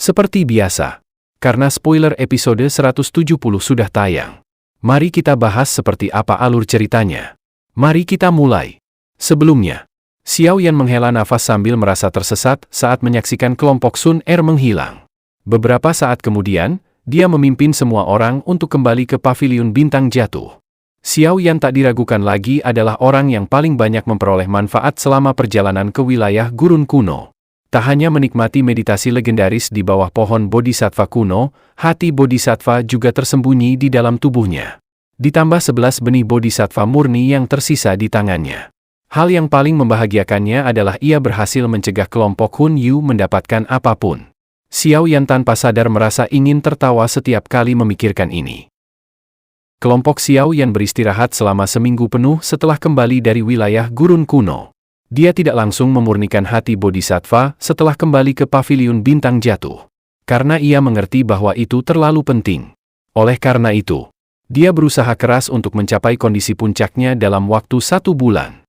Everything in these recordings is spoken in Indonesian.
Seperti biasa, karena spoiler episode 170 sudah tayang, mari kita bahas seperti apa alur ceritanya. Mari kita mulai. Sebelumnya, Xiao Yan menghela nafas sambil merasa tersesat saat menyaksikan kelompok Sun Er menghilang. Beberapa saat kemudian, dia memimpin semua orang untuk kembali ke paviliun bintang jatuh. Xiao Yan tak diragukan lagi adalah orang yang paling banyak memperoleh manfaat selama perjalanan ke wilayah gurun kuno. Tak hanya menikmati meditasi legendaris di bawah pohon Bodhisattva kuno, hati Bodhisattva juga tersembunyi di dalam tubuhnya. Ditambah 11 benih Bodhisattva murni yang tersisa di tangannya. Hal yang paling membahagiakannya adalah ia berhasil mencegah kelompok Hun Yu mendapatkan apapun. Xiao Yan tanpa sadar merasa ingin tertawa setiap kali memikirkan ini. Kelompok Xiao Yan beristirahat selama seminggu penuh setelah kembali dari wilayah gurun kuno. Dia tidak langsung memurnikan hati Bodhisattva setelah kembali ke paviliun bintang jatuh. Karena ia mengerti bahwa itu terlalu penting. Oleh karena itu, dia berusaha keras untuk mencapai kondisi puncaknya dalam waktu 1 bulan.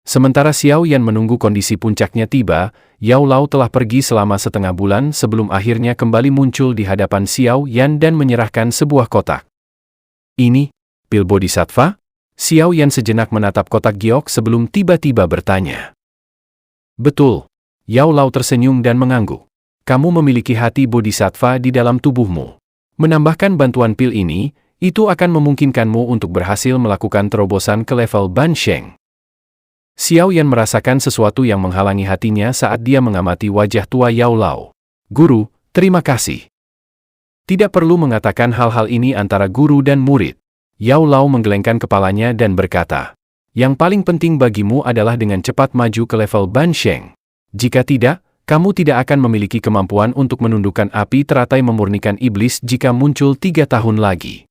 Sementara Xiao Yan menunggu kondisi puncaknya tiba, Yao Lao telah pergi selama setengah bulan sebelum akhirnya kembali muncul di hadapan Xiao Yan dan menyerahkan sebuah kotak. Ini, pil Bodhisattva? Xiao Yan sejenak menatap kotak giok sebelum tiba-tiba bertanya. Betul. Yao Lao tersenyum dan mengangguk. Kamu memiliki hati Bodhisattva di dalam tubuhmu. Menambahkan bantuan pil ini, itu akan memungkinkanmu untuk berhasil melakukan terobosan ke level Ban Sheng. Xiao Yan merasakan sesuatu yang menghalangi hatinya saat dia mengamati wajah tua Yao Lao. Guru, terima kasih. Tidak perlu mengatakan hal-hal ini antara guru dan murid. Yao Lao menggelengkan kepalanya dan berkata, yang paling penting bagimu adalah dengan cepat maju ke level Ban Sheng. Jika tidak, kamu tidak akan memiliki kemampuan untuk menundukkan api teratai memurnikan iblis jika muncul 3 tahun lagi.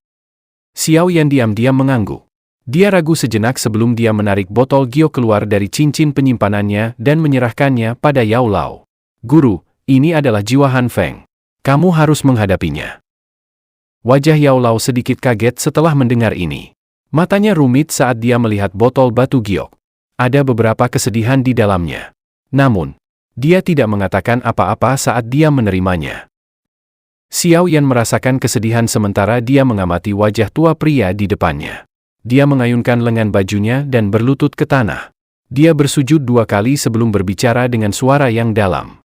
Xiao Yan diam-diam mengangguk. Dia ragu sejenak sebelum dia menarik botol giok keluar dari cincin penyimpanannya dan menyerahkannya pada Yao Lao. Guru, ini adalah jiwa Han Feng. Kamu harus menghadapinya. Wajah Yao Lao sedikit kaget setelah mendengar ini. Matanya rumit saat dia melihat botol batu giok. Ada beberapa kesedihan di dalamnya. Namun, dia tidak mengatakan apa-apa saat dia menerimanya. Xiao Yan merasakan kesedihan sementara dia mengamati wajah tua pria di depannya. Dia mengayunkan lengan bajunya dan berlutut ke tanah. Dia bersujud 2 kali sebelum berbicara dengan suara yang dalam.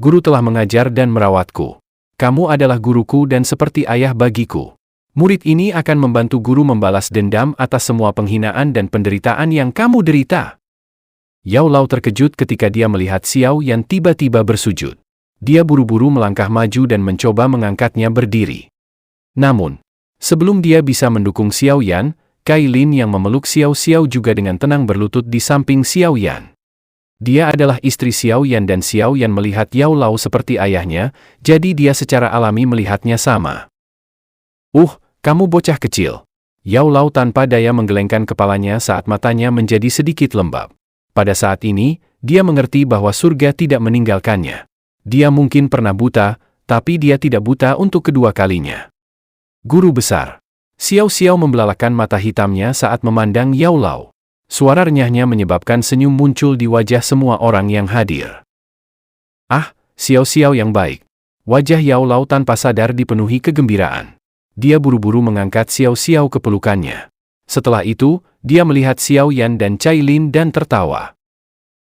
Guru telah mengajar dan merawatku. Kamu adalah guruku dan seperti ayah bagiku. Murid ini akan membantu guru membalas dendam atas semua penghinaan dan penderitaan yang kamu derita. Yao Lao terkejut ketika dia melihat Xiao Yan tiba-tiba bersujud. Dia buru-buru melangkah maju dan mencoba mengangkatnya berdiri. Namun, sebelum dia bisa mendukung Xiao Yan, Kai Lin yang memeluk Xiao Xiao juga dengan tenang berlutut di samping Xiao Yan. Dia adalah istri Xiao Yan dan Xiao Yan melihat Yao Lao seperti ayahnya, jadi dia secara alami melihatnya sama. Kamu bocah kecil. Yao Lao tanpa daya menggelengkan kepalanya saat matanya menjadi sedikit lembab. Pada saat ini, dia mengerti bahwa surga tidak meninggalkannya. Dia mungkin pernah buta, tapi dia tidak buta untuk kedua kalinya. Guru besar. Xiao Xiao membelalakan mata hitamnya saat memandang Yao Lao. Suara renyahnya menyebabkan senyum muncul di wajah semua orang yang hadir. Xiao Xiao yang baik. Wajah Yao Lao tanpa sadar dipenuhi kegembiraan. Dia buru-buru mengangkat Xiao Xiao ke pelukannya. Setelah itu, dia melihat Xiao Yan dan Cai Lin dan tertawa.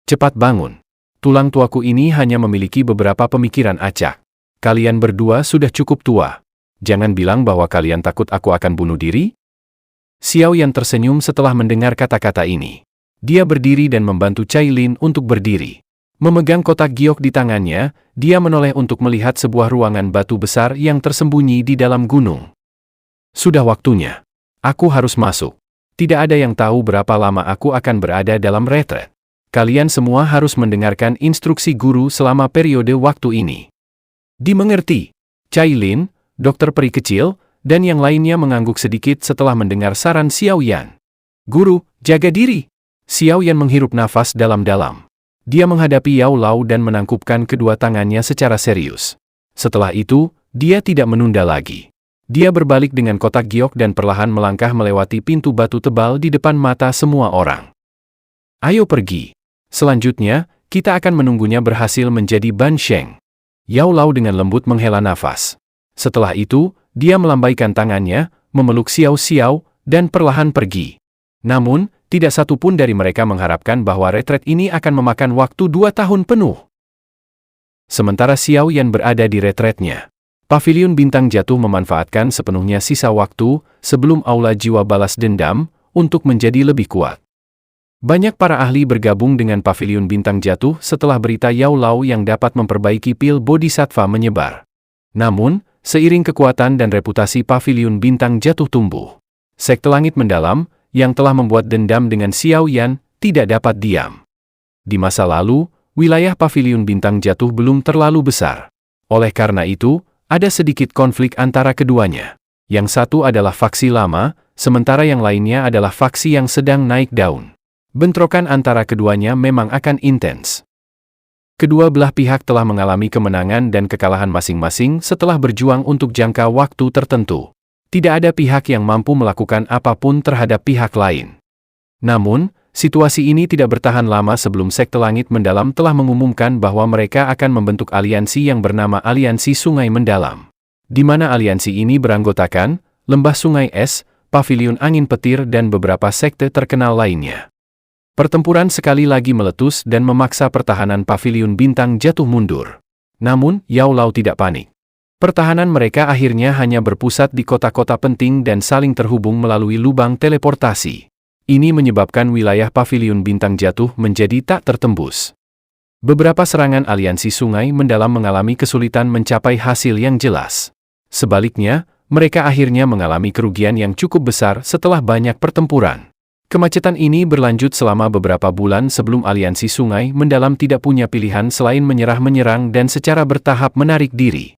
Cepat bangun. Tulang tuaku ini hanya memiliki beberapa pemikiran acak. Kalian berdua sudah cukup tua. Jangan bilang bahwa kalian takut aku akan bunuh diri. Xiao Yan tersenyum setelah mendengar kata-kata ini. Dia berdiri dan membantu Cai Lin untuk berdiri. Memegang kotak giok di tangannya, dia menoleh untuk melihat sebuah ruangan batu besar yang tersembunyi di dalam gunung. Sudah waktunya. Aku harus masuk. Tidak ada yang tahu berapa lama aku akan berada dalam retret. Kalian semua harus mendengarkan instruksi guru selama periode waktu ini. Dimengerti. Cai Lin, dokter peri kecil, dan yang lainnya mengangguk sedikit setelah mendengar saran Xiao Yan. Guru, jaga diri. Xiao Yan menghirup nafas dalam-dalam. Dia menghadapi Yao Lao dan menangkupkan kedua tangannya secara serius. Setelah itu, dia tidak menunda lagi. Dia berbalik dengan kotak giok dan perlahan melangkah melewati pintu batu tebal di depan mata semua orang. Ayo pergi. Selanjutnya, kita akan menunggunya berhasil menjadi Ban Sheng. Yao Lao dengan lembut menghela nafas. Setelah itu, dia melambaikan tangannya, memeluk Xiao Xiao, dan perlahan pergi. Namun, tidak satu pun dari mereka mengharapkan bahwa retret ini akan memakan waktu 2 tahun penuh. Sementara Xiao Yan berada di retretnya, Paviliun Bintang Jatuh memanfaatkan sepenuhnya sisa waktu sebelum aula jiwa balas dendam untuk menjadi lebih kuat. Banyak para ahli bergabung dengan Paviliun Bintang Jatuh setelah berita Yao Lao yang dapat memperbaiki pil Bodhisattva menyebar. Namun, seiring kekuatan dan reputasi Paviliun Bintang Jatuh tumbuh, Sekte Langit Mendalam, yang telah membuat dendam dengan Xiao Yan, tidak dapat diam. Di masa lalu, wilayah Paviliun Bintang Jatuh belum terlalu besar. Oleh karena itu, ada sedikit konflik antara keduanya. Yang satu adalah faksi lama, sementara yang lainnya adalah faksi yang sedang naik daun. Bentrokan antara keduanya memang akan intens. Kedua belah pihak telah mengalami kemenangan dan kekalahan masing-masing setelah berjuang untuk jangka waktu tertentu. Tidak ada pihak yang mampu melakukan apapun terhadap pihak lain. Namun, situasi ini tidak bertahan lama sebelum Sekte Langit Mendalam telah mengumumkan bahwa mereka akan membentuk aliansi yang bernama Aliansi Sungai Mendalam. Di mana aliansi ini beranggotakan Lembah Sungai Es, Paviliun Angin Petir dan beberapa sekte terkenal lainnya. Pertempuran sekali lagi meletus dan memaksa pertahanan Paviliun Bintang Jatuh mundur. Namun, Yao Lao tidak panik. Pertahanan mereka akhirnya hanya berpusat di kota-kota penting dan saling terhubung melalui lubang teleportasi. Ini menyebabkan wilayah Paviliun Bintang Jatuh menjadi tak tertembus. Beberapa serangan aliansi Sungai Mendalam mengalami kesulitan mencapai hasil yang jelas. Sebaliknya, mereka akhirnya mengalami kerugian yang cukup besar setelah banyak pertempuran. Kemacetan ini berlanjut selama beberapa bulan sebelum aliansi Sungai Mendalam tidak punya pilihan selain menyerang dan secara bertahap menarik diri.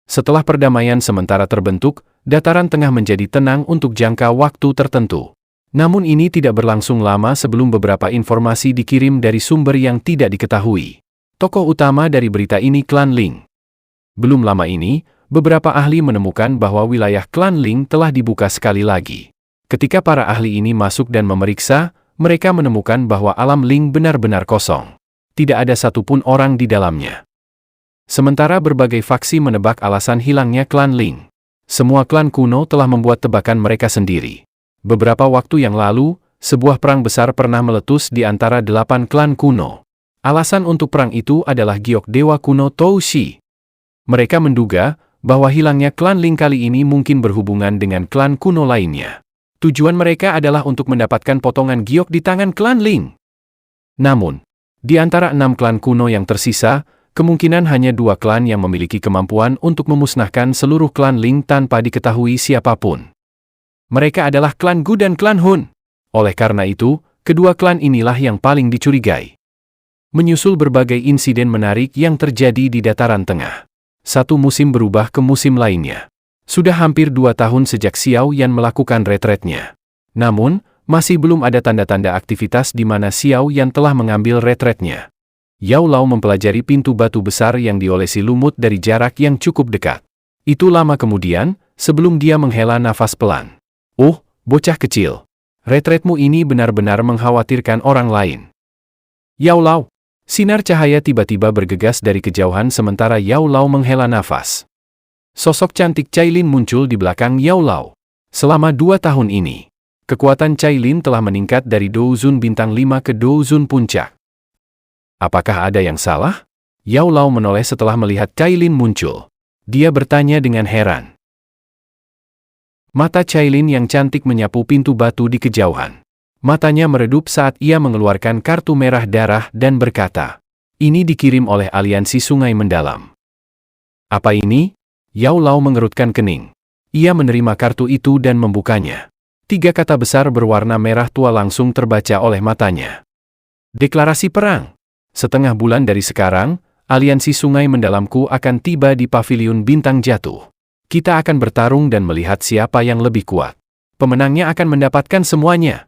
Setelah perdamaian sementara terbentuk, dataran tengah menjadi tenang untuk jangka waktu tertentu. Namun ini tidak berlangsung lama sebelum beberapa informasi dikirim dari sumber yang tidak diketahui. Tokoh utama dari berita ini klan Ling. Belum lama ini, beberapa ahli menemukan bahwa wilayah klan Ling telah dibuka sekali lagi. Ketika para ahli ini masuk dan memeriksa, mereka menemukan bahwa alam Ling benar-benar kosong. Tidak ada satupun orang di dalamnya. Sementara berbagai faksi menebak alasan hilangnya klan Ling. Semua klan kuno telah membuat tebakan mereka sendiri. Beberapa waktu yang lalu, sebuah perang besar pernah meletus di antara 8 klan kuno. Alasan untuk perang itu adalah giok dewa kuno Tou Shi. Mereka menduga bahwa hilangnya klan Ling kali ini mungkin berhubungan dengan klan kuno lainnya. Tujuan mereka adalah untuk mendapatkan potongan giok di tangan klan Ling. Namun, di antara 6 klan kuno yang tersisa, kemungkinan hanya 2 klan yang memiliki kemampuan untuk memusnahkan seluruh klan Ling tanpa diketahui siapapun. Mereka adalah klan Gu dan klan Hun. Oleh karena itu, kedua klan inilah yang paling dicurigai. Menyusul berbagai insiden menarik yang terjadi di dataran tengah, satu musim berubah ke musim lainnya. Sudah hampir 2 tahun sejak Xiao Yan melakukan retretnya. Namun, masih belum ada tanda-tanda aktivitas di mana Xiao Yan telah mengambil retretnya. Yao Lao mempelajari pintu batu besar yang diolesi lumut dari jarak yang cukup dekat. Itu lama kemudian, sebelum dia menghela nafas pelan. "Oh, bocah kecil. Retretmu ini benar-benar mengkhawatirkan orang lain." "Yao Lao." Sinar cahaya tiba-tiba bergegas dari kejauhan sementara Yao Lao menghela nafas. Sosok cantik Cailin muncul di belakang Yao Lao. Selama 2 tahun ini, kekuatan Cailin telah meningkat dari Douzun Bintang 5 ke Douzun Puncak. Apakah ada yang salah? Yao Lao menoleh setelah melihat Cailin muncul. Dia bertanya dengan heran. Mata Cailin yang cantik menyapu pintu batu di kejauhan. Matanya meredup saat ia mengeluarkan kartu merah darah dan berkata, "Ini dikirim oleh Aliansi Sungai Mendalam." "Apa ini?" Yao Lao mengerutkan kening. Ia menerima kartu itu dan membukanya. 3 kata besar berwarna merah tua langsung terbaca oleh matanya. Deklarasi perang. Setengah bulan dari sekarang, Aliansi Sungai Mendalamku akan tiba di Paviliun Bintang Jatuh. Kita akan bertarung dan melihat siapa yang lebih kuat. Pemenangnya akan mendapatkan semuanya.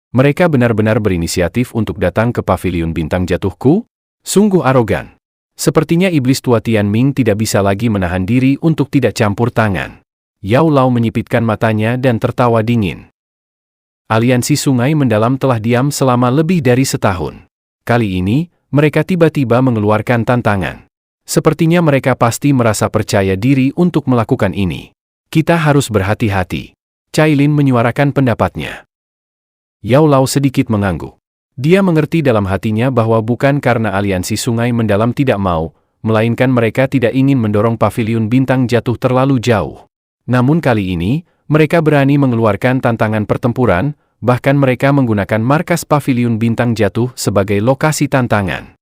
Mereka benar-benar berinisiatif untuk datang ke Paviliun Bintang Jatuhku? Sungguh arogan. Sepertinya iblis tua Tianming tidak bisa lagi menahan diri untuk tidak campur tangan. Yao Lao menyipitkan matanya dan tertawa dingin. Aliansi Sungai Mendalam telah diam selama lebih dari setahun. Kali ini, mereka tiba-tiba mengeluarkan tantangan. Sepertinya mereka pasti merasa percaya diri untuk melakukan ini. Kita harus berhati-hati. Cailin menyuarakan pendapatnya. Yao Lao sedikit mengangguk. Dia mengerti dalam hatinya bahwa bukan karena aliansi Sungai Mendalam tidak mau, melainkan mereka tidak ingin mendorong paviliun bintang jatuh terlalu jauh. Namun kali ini, mereka berani mengeluarkan tantangan pertempuran, bahkan mereka menggunakan markas paviliun bintang jatuh sebagai lokasi tantangan.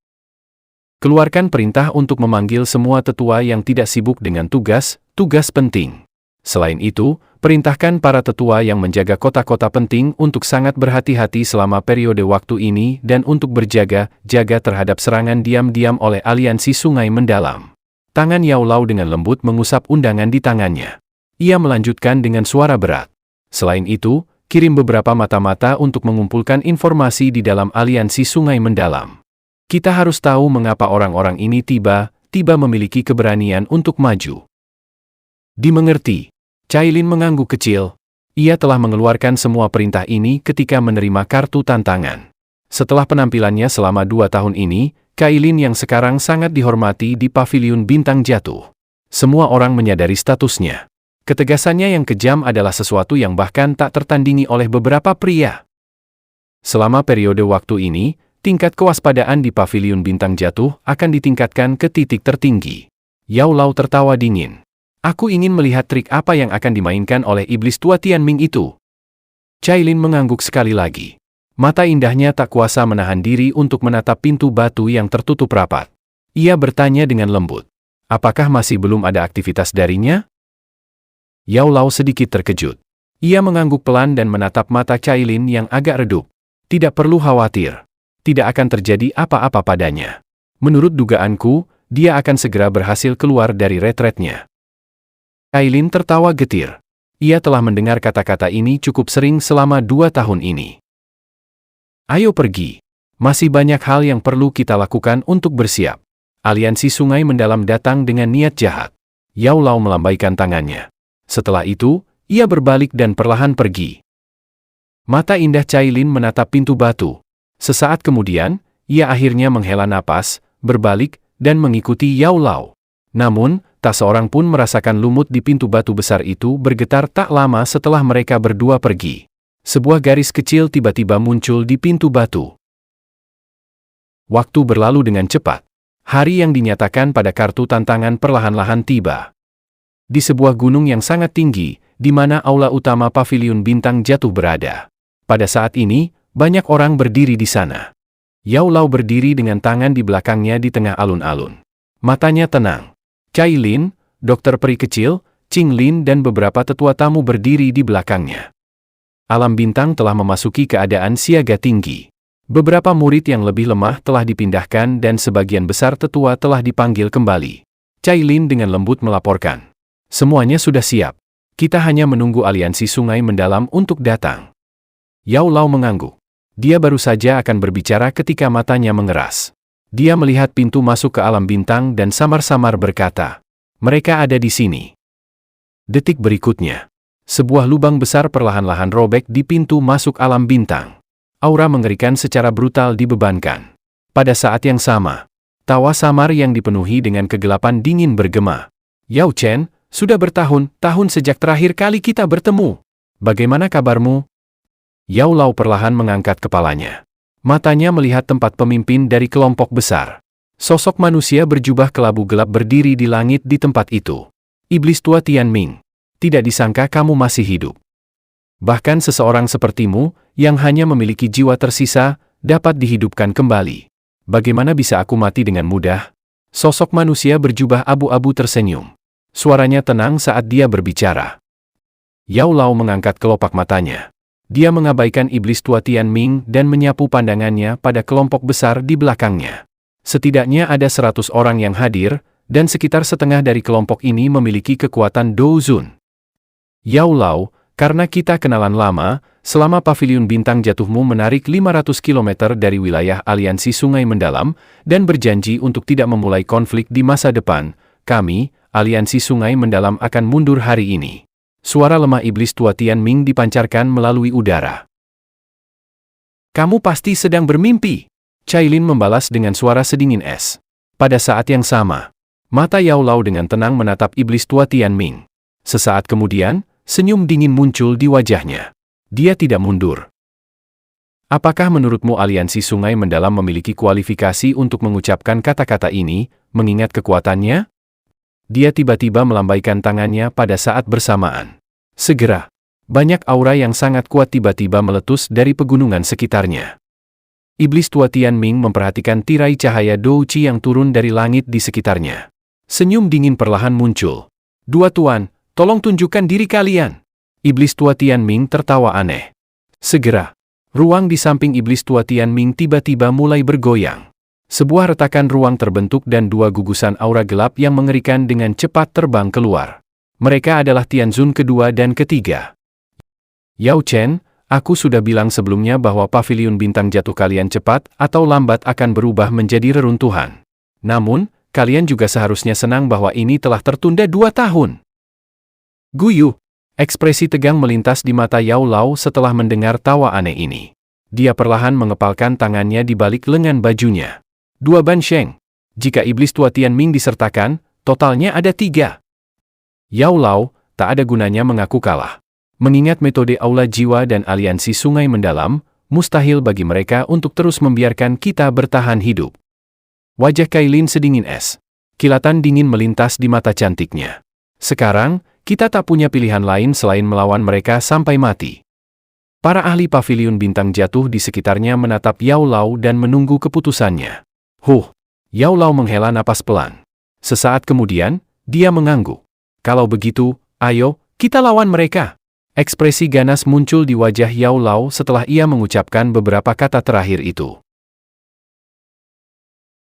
Keluarkan perintah untuk memanggil semua tetua yang tidak sibuk dengan tugas penting. Selain itu, perintahkan para tetua yang menjaga kota-kota penting untuk sangat berhati-hati selama periode waktu ini dan untuk berjaga-jaga terhadap serangan diam-diam oleh aliansi Sungai Mendalam. Tangan Yao Lao dengan lembut mengusap undangan di tangannya. Ia melanjutkan dengan suara berat. Selain itu, kirim beberapa mata-mata untuk mengumpulkan informasi di dalam aliansi Sungai Mendalam. Kita harus tahu mengapa orang-orang ini tiba-tiba memiliki keberanian untuk maju. Dimengerti. Cailin mengangguk kecil. Ia telah mengeluarkan semua perintah ini ketika menerima kartu tantangan. Setelah penampilannya selama 2 tahun ini, Cailin yang sekarang sangat dihormati di paviliun bintang jatuh. Semua orang menyadari statusnya. Ketegasannya yang kejam adalah sesuatu yang bahkan tak tertandingi oleh beberapa pria. Selama periode waktu ini, tingkat kewaspadaan di paviliun bintang jatuh akan ditingkatkan ke titik tertinggi. Yao Lao tertawa dingin. Aku ingin melihat trik apa yang akan dimainkan oleh iblis tua Tianming itu. Cailin mengangguk sekali lagi. Mata indahnya tak kuasa menahan diri untuk menatap pintu batu yang tertutup rapat. Ia bertanya dengan lembut. Apakah masih belum ada aktivitas darinya? Yao Lao sedikit terkejut. Ia mengangguk pelan dan menatap mata Cailin yang agak redup. Tidak perlu khawatir. Tidak akan terjadi apa-apa padanya. Menurut dugaanku, dia akan segera berhasil keluar dari retretnya. Cailin tertawa getir. Ia telah mendengar kata-kata ini cukup sering selama 2 tahun ini. Ayo pergi. Masih banyak hal yang perlu kita lakukan untuk bersiap. Aliansi Sungai Mendalam datang dengan niat jahat. Yao Lao melambaikan tangannya. Setelah itu, ia berbalik dan perlahan pergi. Mata indah Cailin menatap pintu batu. Sesaat kemudian, ia akhirnya menghela napas, berbalik, dan mengikuti Yao Lao. Namun, tak seorang pun merasakan lumut di pintu batu besar itu bergetar tak lama setelah mereka berdua pergi. Sebuah garis kecil tiba-tiba muncul di pintu batu. Waktu berlalu dengan cepat. Hari yang dinyatakan pada kartu tantangan perlahan-lahan tiba. Di sebuah gunung yang sangat tinggi, di mana aula utama paviliun bintang jatuh berada. Pada saat ini, banyak orang berdiri di sana. Yao Lao berdiri dengan tangan di belakangnya di tengah alun-alun. Matanya tenang. Cailin, dokter peri kecil, Qing Lin dan beberapa tetua tamu berdiri di belakangnya. Alam bintang telah memasuki keadaan siaga tinggi. Beberapa murid yang lebih lemah telah dipindahkan dan sebagian besar tetua telah dipanggil kembali. Cailin dengan lembut melaporkan. Semuanya sudah siap. Kita hanya menunggu aliansi Sungai Mendalam untuk datang. Yao Lao mengangguk. Dia baru saja akan berbicara ketika matanya mengeras. Dia melihat pintu masuk ke alam bintang dan samar-samar berkata, "Mereka ada di sini." Detik berikutnya, sebuah lubang besar perlahan-lahan robek di pintu masuk alam bintang. Aura mengerikan secara brutal dibebankan. Pada saat yang sama, tawa samar yang dipenuhi dengan kegelapan dingin bergema. "Yao Chen, sudah bertahun-tahun sejak terakhir kali kita bertemu. Bagaimana kabarmu?" Yao Lao perlahan mengangkat kepalanya. Matanya melihat tempat pemimpin dari kelompok besar. Sosok manusia berjubah kelabu gelap berdiri di langit di tempat itu. "Iblis tua Tianming, tidak disangka kamu masih hidup. Bahkan seseorang sepertimu, yang hanya memiliki jiwa tersisa, dapat dihidupkan kembali. Bagaimana bisa aku mati dengan mudah?" Sosok manusia berjubah abu-abu tersenyum. Suaranya tenang saat dia berbicara. Yao Lao mengangkat kelopak matanya. Dia mengabaikan iblis tua Tianming dan menyapu pandangannya pada kelompok besar di belakangnya. Setidaknya ada 100 orang yang hadir, dan sekitar setengah dari kelompok ini memiliki kekuatan Douzun. "Yao Lao, karena kita kenalan lama, selama paviliun bintang jatuhmu menarik 500 km dari wilayah aliansi Sungai Mendalam, dan berjanji untuk tidak memulai konflik di masa depan, kami, aliansi Sungai Mendalam akan mundur hari ini." Suara lemah iblis tua Tianming dipancarkan melalui udara. "Kamu pasti sedang bermimpi," Cailin membalas dengan suara sedingin es. Pada saat yang sama, Mata Yao Lao dengan tenang menatap iblis tua Tianming. Sesaat kemudian, senyum dingin muncul di wajahnya. Dia tidak mundur. Apakah menurutmu aliansi Sungai Mendalam memiliki kualifikasi untuk mengucapkan kata-kata ini, mengingat kekuatannya? Dia tiba-tiba melambaikan tangannya pada saat bersamaan. Segera, banyak aura yang sangat kuat tiba-tiba meletus dari pegunungan sekitarnya. Iblis tua Tianming memperhatikan tirai cahaya Douqi yang turun dari langit di sekitarnya. Senyum dingin perlahan muncul. "Dua tuan, tolong tunjukkan diri kalian." Iblis tua Tianming tertawa aneh. Segera, ruang di samping iblis tua Tianming tiba-tiba mulai bergoyang. Sebuah retakan ruang terbentuk dan dua gugusan aura gelap yang mengerikan dengan cepat terbang keluar. Mereka adalah Tianzun kedua dan ketiga. "Yao Chen, aku sudah bilang sebelumnya bahwa paviliun bintang jatuh kalian cepat atau lambat akan berubah menjadi reruntuhan. Namun, kalian juga seharusnya senang bahwa ini telah tertunda 2 tahun. Guyu. Ekspresi tegang melintas di mata Yao Lao setelah mendengar tawa aneh ini. Dia perlahan mengepalkan tangannya di balik lengan bajunya. 2 bansheng. Jika iblis tua Tianming disertakan, totalnya ada 3. Yao Lao, tak ada gunanya mengaku kalah. Mengingat metode aula jiwa dan aliansi Sungai Mendalam, mustahil bagi mereka untuk terus membiarkan kita bertahan hidup. Wajah Kailin sedingin es. Kilatan dingin melintas di mata cantiknya. Sekarang, kita tak punya pilihan lain selain melawan mereka sampai mati. Para ahli paviliun bintang jatuh di sekitarnya menatap Yao Lao dan menunggu keputusannya. Yao Lao menghela napas pelan. Sesaat kemudian, dia mengangguk. "Kalau begitu, ayo, kita lawan mereka." Ekspresi ganas muncul di wajah Yao Lao setelah ia mengucapkan beberapa kata terakhir itu.